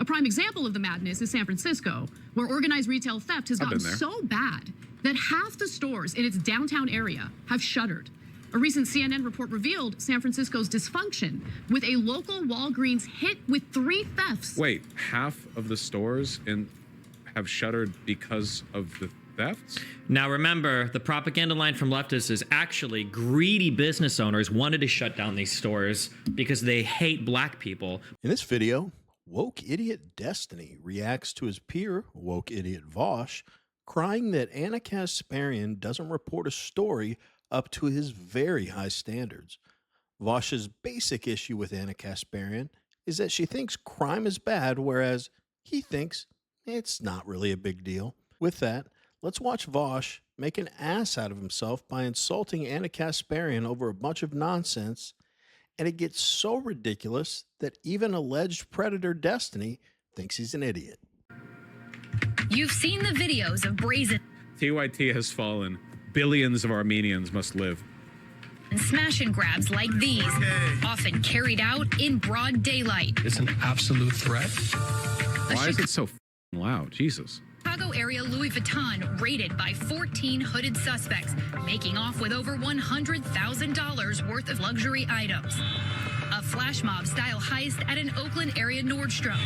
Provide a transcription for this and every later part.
A prime example of the madness is San Francisco, where organized retail theft has gotten so bad that half the stores in its downtown area have shuttered. A recent CNN report revealed San Francisco's dysfunction, with a local Walgreens hit with 3 thefts. Wait, half of the stores have shuttered because of the thefts? Now remember, the propaganda line from leftists is actually greedy business owners wanted to shut down these stores because they hate black people. In this video, woke idiot Destiny reacts to his peer, woke idiot Vaush, crying that Ana Kasparian doesn't report a story up to his very high standards. Vaush's basic issue with Ana Kasparian is that she thinks crime is bad, whereas he thinks it's not really a big deal. With that, let's watch Vaush make an ass out of himself by insulting Ana Kasparian over a bunch of nonsense, and it gets so ridiculous that even alleged predator Destiny thinks he's an idiot. You've seen the videos of brazen TYT has fallen. Billions of Armenians must live. and smash and grabs like these, often carried out in broad daylight. It's an absolute threat. Why is it so loud? Jesus. Chicago area Louis Vuitton raided by 14 hooded suspects, making off with over $100,000 worth of luxury items. A flash mob style heist at an Oakland area Nordstrom.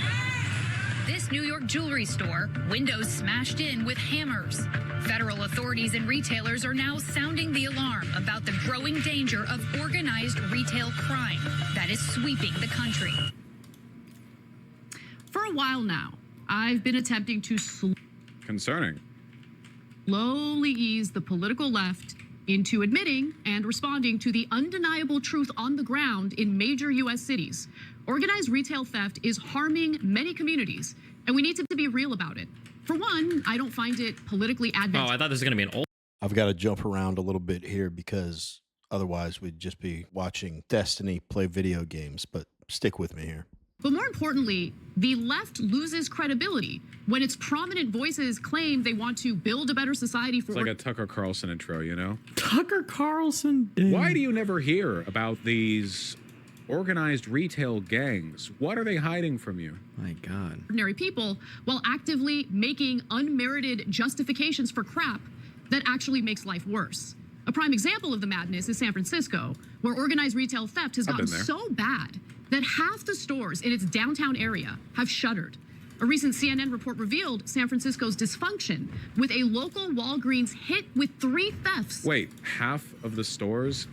This New York jewelry store, windows smashed in with hammers. Federal authorities and retailers are now sounding the alarm about the growing danger of organized retail crime that is sweeping the country. For a while now, I've been attempting to Concerning. slowly ease the political left into admitting and responding to the undeniable truth on the ground in major U.S. cities. Organized retail theft is harming many communities, and we need to be real about it. For one, I don't find it politically advantageous. Oh, I thought this was going to be an old. I've got to jump around a little bit here because otherwise we'd just be watching Destiny play video games, but stick with me here. But more importantly, the left loses credibility when its prominent voices claim they want to build a better society for... It's like a Tucker Carlson intro, you know? Tucker Carlson. Dude. Why do you never hear about these organized retail gangs? What are they hiding from you? My God. ordinary people while actively making unmerited justifications for crap that actually makes life worse. A prime example of the madness is San Francisco, where organized retail theft has gotten so bad that half the stores in its downtown area have shuttered. A recent CNN report revealed San Francisco's dysfunction, with a local Walgreens hit with 3 thefts. Wait, half of the stores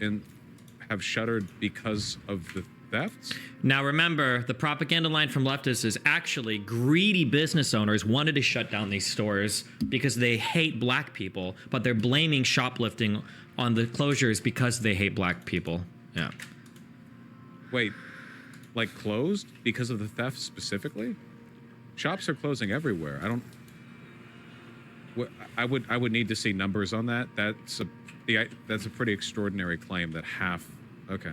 have shuttered because of the thefts? Now remember, the propaganda line from leftists is actually greedy business owners wanted to shut down these stores because they hate black people, but they're blaming shoplifting on the closures because they hate black people. Yeah. Wait, like closed because of the theft specifically? Shops are closing everywhere. I would need to see numbers on that. That's a pretty extraordinary claim that half. Okay.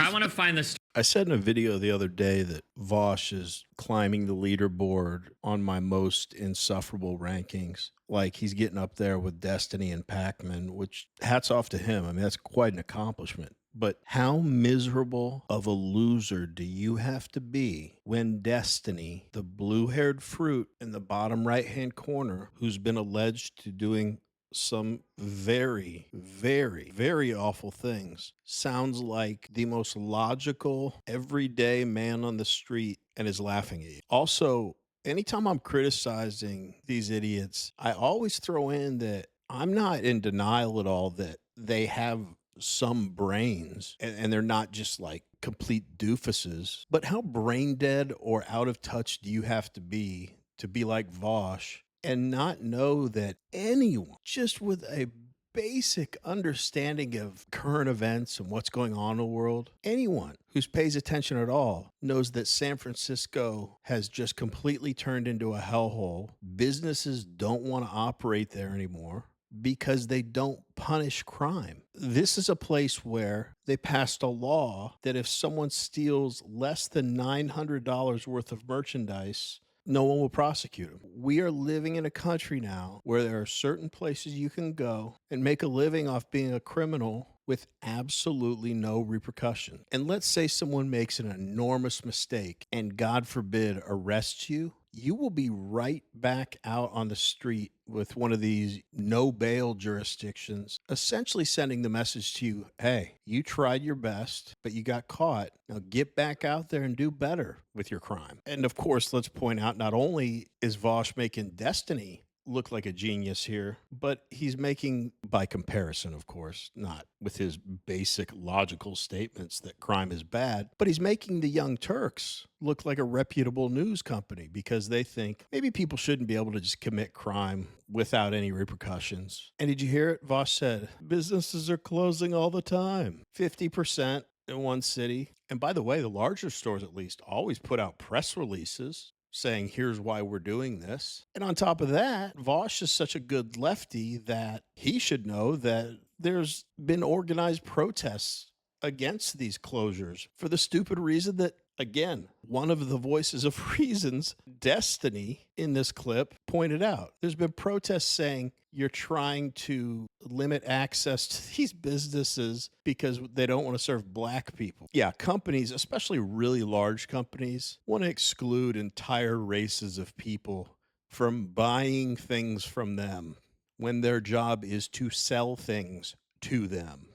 I want to find this. I said in a video the other day that Vaush is climbing the leaderboard on my most insufferable rankings. Like he's getting up there with Destiny and Pac-Man, which hats off to him. I mean, that's quite an accomplishment. But how miserable of a loser do you have to be when Destiny, the blue-haired fruit in the bottom right-hand corner, who's been alleged to doing some very, very, very awful things, sounds like the most logical, everyday man on the street and is laughing at you? Also, anytime I'm criticizing these idiots, I always throw in that I'm not in denial at all that they have some brains and they're not just like complete doofuses. But how brain dead or out of touch do you have to be like Vaush and not know that anyone, just with a basic understanding of current events and what's going on in the world, anyone who pays attention at all knows that San Francisco has just completely turned into a hellhole. Businesses don't want to operate there anymore because they don't punish crime. This is a place where they passed a law that if someone steals less than $900 worth of merchandise, no one will prosecute them. We are living in a country now where there are certain places you can go and make a living off being a criminal with absolutely no repercussion. And let's say someone makes an enormous mistake and, God forbid, arrests you. You will be right back out on the street with one of these no bail jurisdictions, essentially sending the message to you, hey, you tried your best, but you got caught. Now get back out there and do better with your crime. And of course, let's point out, not only is Vaush making Destiny look like a genius here, but he's making, by comparison, of course, not with his basic logical statements that crime is bad, but he's making the Young Turks look like a reputable news company because they think maybe people shouldn't be able to just commit crime without any repercussions. And did you hear it? Vaush said, businesses are closing all the time. 50% in one city. And by the way, the larger stores at least always put out press releases saying, here's why we're doing this. And on top of that, Vaush is such a good lefty that he should know that there's been organized protests against these closures for the stupid reason that, again, one of the voices of reasons, Destiny, in this clip pointed out. There's been protests saying you're trying to limit access to these businesses because they don't want to serve black people. Yeah, companies, especially really large companies, want to exclude entire races of people from buying things from them when their job is to sell things to them.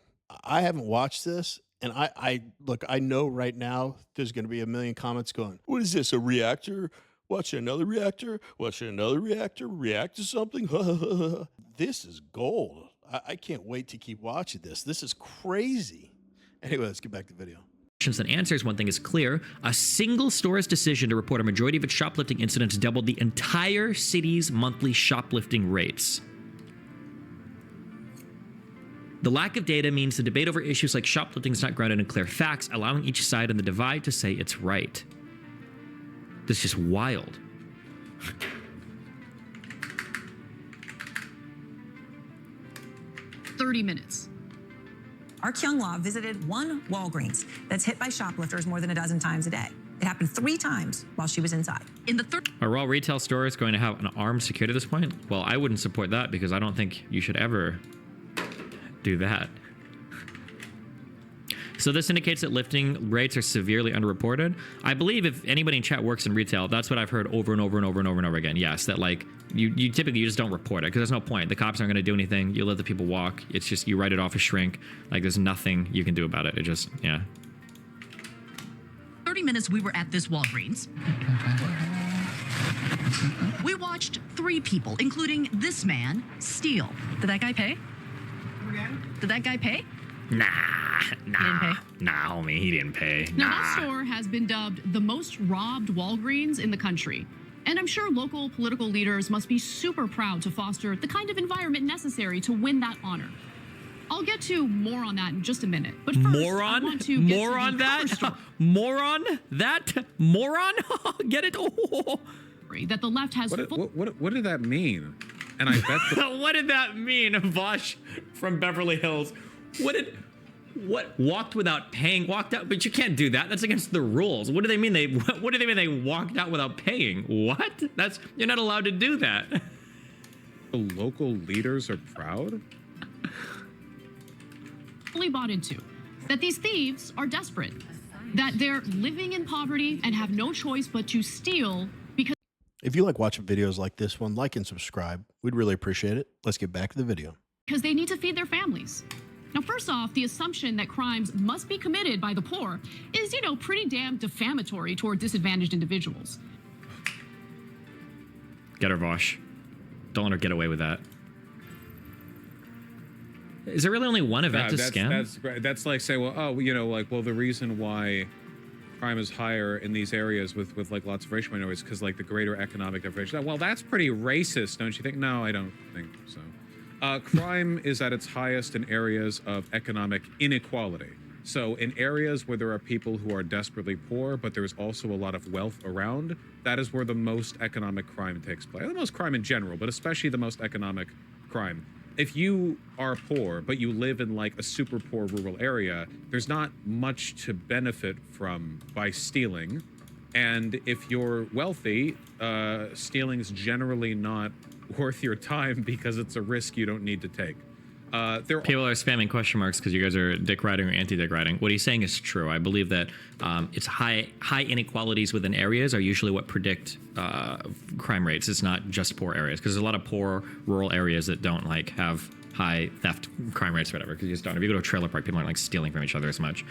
I haven't watched this, and I look, I know right now there's going to be a million comments going, what is this, a reactor? Watching another reactor? Watching another reactor? React to something? This is gold. I can't wait to keep watching this. This is crazy. Anyway, let's get back to the video. And answers, one thing is clear: a single store's decision to report a majority of its shoplifting incidents doubled the entire city's monthly shoplifting rates. The lack of data means the debate over issues like shoplifting is not grounded in clear facts, allowing each side on the divide to say it's right. This is just wild. $30. Our Kyung Law visited one Walgreens that's hit by shoplifters more than a dozen times a day. It happened 3 times while she was inside. In the third, Are all retail stores going to have an armed security at this point? Well, I wouldn't support that because I don't think you should ever do that. So this indicates that lifting rates are severely underreported. I believe if anybody in chat works in retail, that's what I've heard over and over and over and over and over again. Yes, that like you typically just don't report it because there's no point. The cops aren't going to do anything. You let the people walk. It's just you write it off as shrink. Like there's nothing you can do about it. It just, yeah. 30 minutes we were at this Walgreens. We watched 3 people, including this man, steal. Did that guy pay? Did that guy pay? Nah, pay? nah, homie, he didn't pay. now that store has been dubbed the most robbed Walgreens in the country. And I'm sure local political leaders must be super proud to foster the kind of environment necessary to win that honor. I'll get to more on that in just a minute. But first, I want to get more to on the that? cover story Moron? Get it? Oh. that the left has What did that mean? And I bet the What did that mean, Vaush from Beverly Hills? What walked without paying? Walked out, but you can't do that. That's against the rules. What do they mean? What do they mean they walked out without paying? What? You're not allowed to do that. the local leaders are proud? fully bought into that these thieves are desperate, that they're living in poverty and have no choice but to steal because If you like watching videos like this one, like and subscribe. We'd really appreciate it. Let's get back to the video. they need to feed their families. Now, first off, the assumption that crimes must be committed by the poor is, pretty damn defamatory toward disadvantaged individuals. Get her, Vaush. Don't let her get away with that. Is there really only one event to scam? That's like say, well, the reason why crime is higher in these areas with like lots of racial minorities because like the greater economic division. Well, that's pretty racist, don't you think? No, I don't think so. Crime is at its highest in areas of economic inequality. So in areas where there are people who are desperately poor, but there's also a lot of wealth around, that is where the most economic crime takes place. The most crime in general, but especially the most economic crime. If you are poor, but you live in like a super poor rural area, there's not much to benefit from by stealing. And if you're wealthy, stealing is generally not worth your time because it's a risk you don't need to take. People are spamming question marks because you guys are dick riding or anti-dick riding. What he's saying is true. I believe that it's high inequalities within areas are usually what predict crime rates. It's not just poor areas, because there's a lot of poor rural areas that don't like have high theft crime rates or whatever, because you just don't. If you go to a trailer park, people aren't like stealing from each other as much.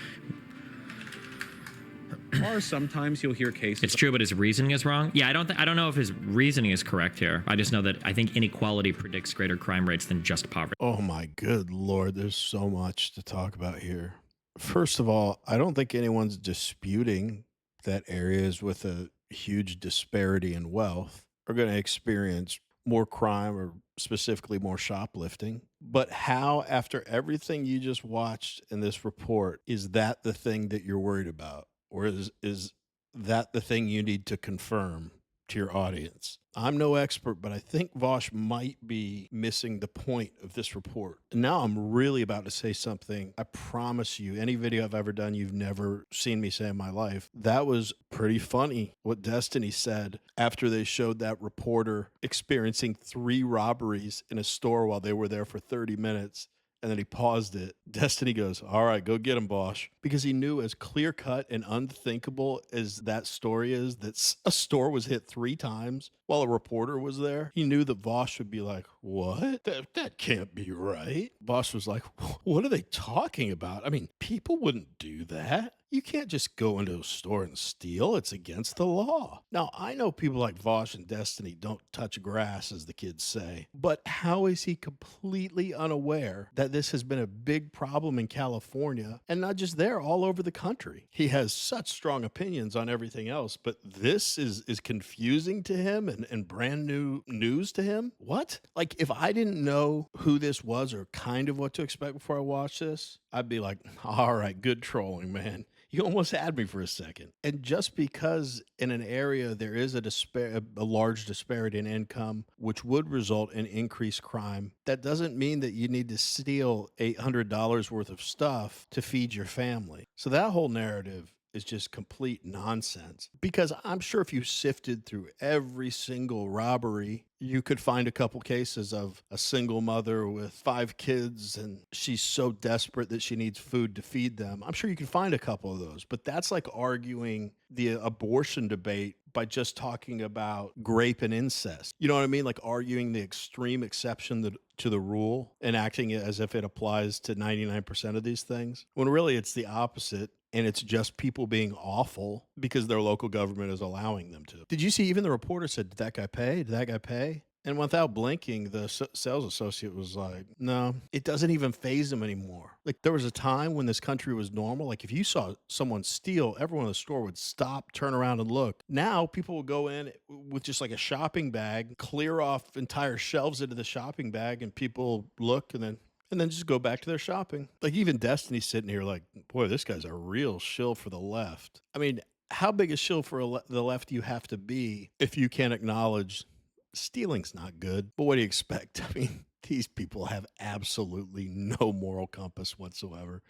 Or sometimes you'll hear cases. It's true, but his reasoning is wrong. Yeah, I don't know if his reasoning is correct here. I just know that I think inequality predicts greater crime rates than just poverty. Oh my good Lord, there's so much to talk about here. First of all, I don't think anyone's disputing that areas with a huge disparity in wealth are going to experience more crime, or specifically more shoplifting. But how, after everything you just watched in this report, is that the thing that you're worried about? Or is that the thing you need to confirm to your audience? I'm no expert, but I think Vaush might be missing the point of this report. Now I'm really about to say something. I promise you, any video I've ever done you've never seen me say in my life. That was pretty funny what Destiny said after they showed that reporter experiencing 3 robberies in a store while they were there for 30 minutes. And then he paused it. Destiny goes, all right, go get him, Vaush. Because he knew, as clear-cut and unthinkable as that story is, that a store was hit 3 times while a reporter was there, he knew that Vaush would be like, what? That can't be right. Vaush was like, what are they talking about? I mean, people wouldn't do that. You can't just go into a store and steal. It's against the law. Now, I know people like Vaush and Destiny don't touch grass, as the kids say, but how is he completely unaware that this has been a big problem in California, and not just there, all over the country? He has such strong opinions on everything else, but this is confusing to him and brand new news to him? What? Like, if I didn't know who this was or kind of what to expect before I watched this, I'd be like, all right, good trolling, man. You almost had me for a second. And just because in an area there is a large disparity in income, which would result in increased crime, that doesn't mean that you need to steal $800 worth of stuff to feed your family. So that whole narrative is just complete nonsense. Because I'm sure if you sifted through every single robbery, you could find a couple cases of a single mother with 5 kids, and she's so desperate that she needs food to feed them. I'm sure you can find a couple of those, but that's like arguing the abortion debate by just talking about grape and incest. You know what I mean? Like arguing the extreme exception to the rule and acting as if it applies to 99% of these things, when really it's the opposite. And it's just people being awful because their local government is allowing them to. Did you see even the reporter said, did that guy pay? Did that guy pay? And without blinking, the sales associate was like, no, it doesn't even faze him anymore. Like, there was a time when this country was normal. Like, if you saw someone steal, everyone in the store would stop, turn around, and look. Now, people will go in with just like a shopping bag, clear off entire shelves into the shopping bag, and people look and then just go back to their shopping. Like, even Destiny's sitting here like, boy, this guy's a real shill for the left. I mean, how big a shill for the left do you have to be if you can't acknowledge stealing's not good? But what do you expect? I mean, these people have absolutely no moral compass whatsoever.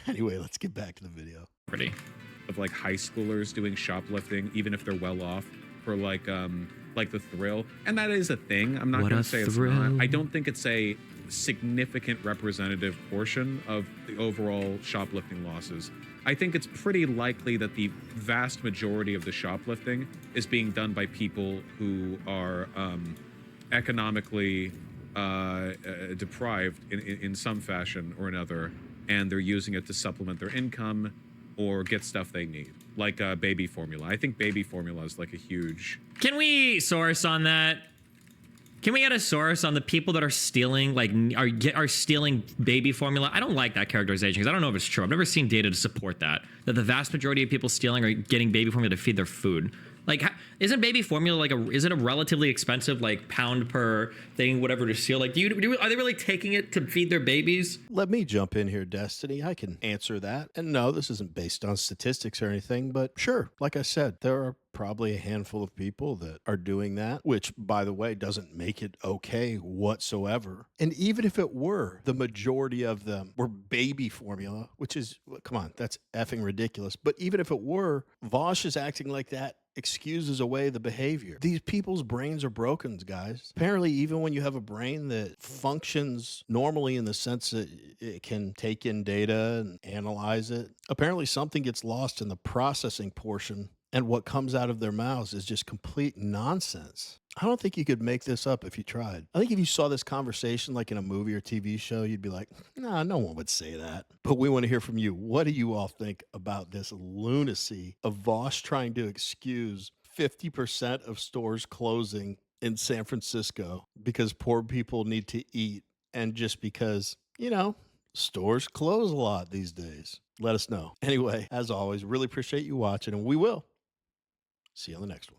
Anyway, let's get back to the video. Pretty. Of like high schoolers doing shoplifting, even if they're well off, for like the thrill. And that is a thing. I'm not going to say it's not. I don't think it's a significant representative portion of the overall shoplifting losses. I think it's pretty likely that the vast majority of the shoplifting is being done by people who are economically deprived in some fashion or another, and they're using it to supplement their income or get stuff they need, like baby formula. I think baby formula is like a huge... Can we source on that? Can we get a source on the people that are stealing, like, are stealing baby formula? I don't like that characterization because I don't know if it's true. I've never seen data to support that the vast majority of people stealing are getting baby formula to feed their food. Like, isn't baby formula like is it a relatively expensive, like, pound per thing, whatever, to steal? Like, are they really taking it to feed their babies? Let me jump in here, Destiny. I can answer that. And no, this isn't based on statistics or anything, but sure, like I said, there are probably a handful of people that are doing that, which, by the way, doesn't make it okay whatsoever. And even if it were, the majority of them were baby formula, which is, come on, that's effing ridiculous. But even if it were, Vaush is acting like that excuses away the behavior. These people's brains are broken, guys. Apparently, even when you have a brain that functions normally in the sense that it can take in data and analyze it, apparently something gets lost in the processing portion, and what comes out of their mouths is just complete nonsense. I don't think you could make this up if you tried. I think if you saw this conversation like in a movie or TV show, you'd be like, nah, no one would say that. But we want to hear from you. What do you all think about this lunacy of Vaush trying to excuse 50% of stores closing in San Francisco because poor people need to eat, and just because, you know, stores close a lot these days? Let us know. Anyway, as always, really appreciate you watching, and we will see you on the next one.